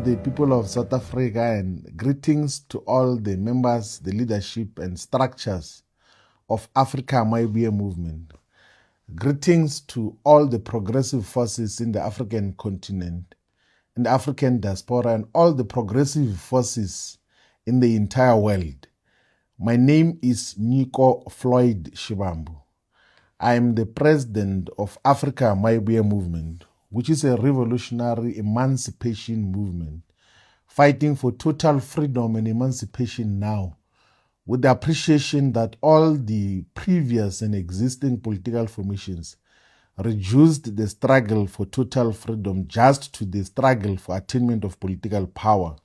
the people of South Africa, and greetings to all the members, the leadership and structures of Africa Maibuye movement. Greetings to all the progressive forces in the African continent, in the African diaspora, and all the progressive forces in the entire world. My name is Nico Floyd Shivambu. I am the president of Africa Maibuye movement, which is a revolutionary emancipation movement fighting for total freedom and emancipation now, with the appreciation that all the previous and existing political formations reduced the struggle for total freedom just to the struggle for attainment of political power,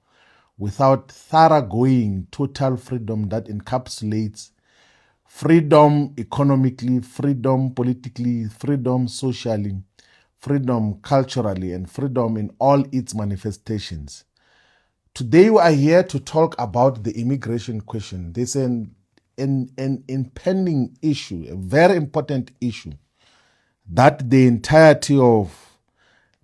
without thoroughgoing total freedom that encapsulates freedom economically, freedom politically, freedom socially, freedom culturally, and freedom in all its manifestations. Today we are here to talk about the immigration question. There's an impending issue, a very important issue that the entirety of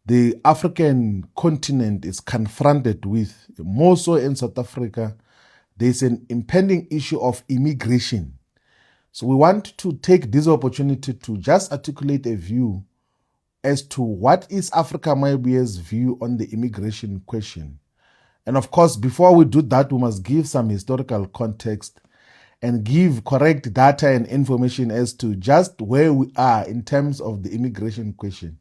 the African continent is confronted with, more so in South Africa. There's an impending issue of immigration. So we want to take this opportunity to just articulate a view as to what is Africa Maibuye's view on the immigration question. And of course, before we do that, we must give some historical context and give correct data and information as to just where we are in terms of the immigration question.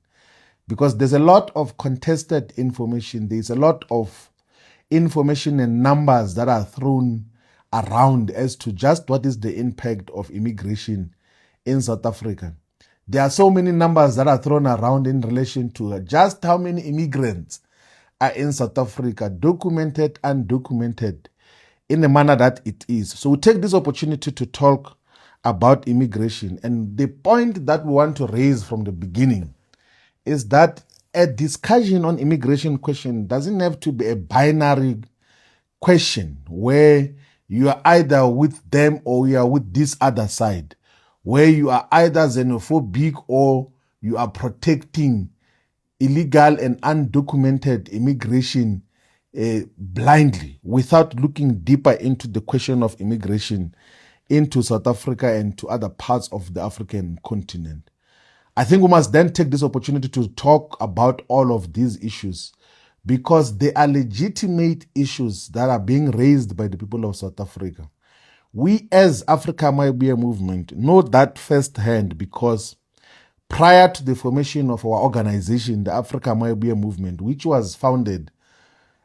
Because there's a lot of contested information, there's a lot of information and numbers that are thrown around as to just what is the impact of immigration in South Africa. There are so many numbers that are thrown around in relation to just how many immigrants are in South Africa, documented, undocumented, in the manner that it is. So we take this opportunity to talk about immigration. And the point that we want to raise from the beginning is that a discussion on immigration question doesn't have to be a binary question where you are either with them or you are with this other side, where you are either xenophobic or you are protecting illegal and undocumented immigration blindly, without looking deeper into the question of immigration into South Africa and to other parts of the African continent. I think we must then take this opportunity to talk about all of these issues, because they are legitimate issues that are being raised by the people of South Africa. We as Africa Maibuye movement know that firsthand, because prior to the formation of our organization, the Africa Maibuye movement, which was founded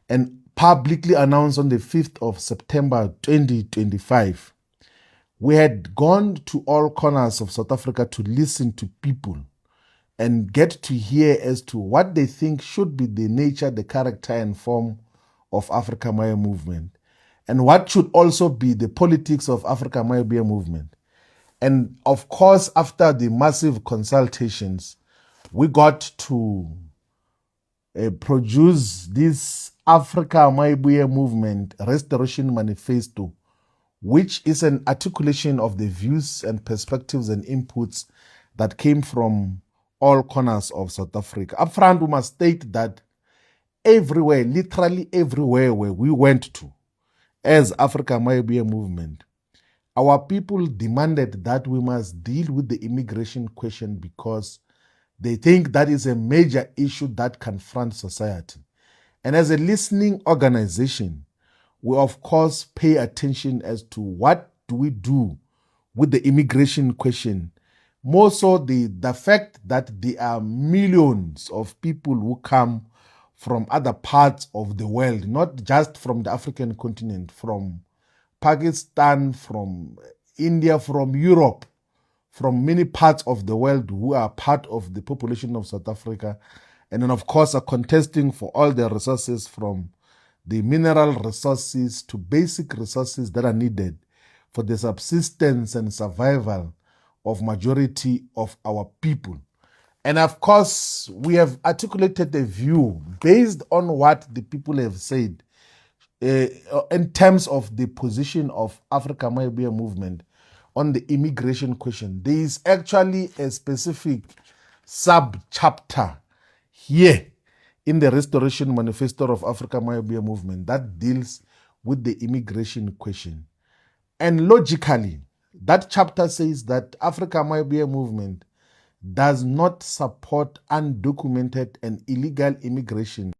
and publicly announced on the 5th of September 2025, we had gone to all corners of South Africa to listen to people and get to hear as to what they think should be the nature, the character and form of Africa Maibuye movement, and what should also be the politics of Africa Maibuye movement. And of course, after the massive consultations, we got to produce this Africa Maibuye movement Restoration Manifesto, which is an articulation of the views and perspectives and inputs that came from all corners of South Africa. Up front, we must state that everywhere, literally everywhere where we went to as Africa Maibuye movement, our people demanded that we must deal with the immigration question, because they think that is a major issue that confronts society. And as a listening organization, we of course pay attention as to what do we do with the immigration question. More so the fact that there are millions of people who come from other parts of the world, not just from the African continent, from Pakistan, from India, from Europe, from many parts of the world, who are part of the population of South Africa, and then of course are contesting for all the resources, from the mineral resources to basic resources that are needed for the subsistence and survival of majority of our people. And of course, we have articulated a view based on what the people have said in terms of the position of Africa Maibuye movement on the immigration question. There is actually a specific sub-chapter here in the Restoration Manifesto of Africa Mayombia Movement that deals with the immigration question. And logically, that chapter says that Africa Mayombia Movement does not support undocumented and illegal immigration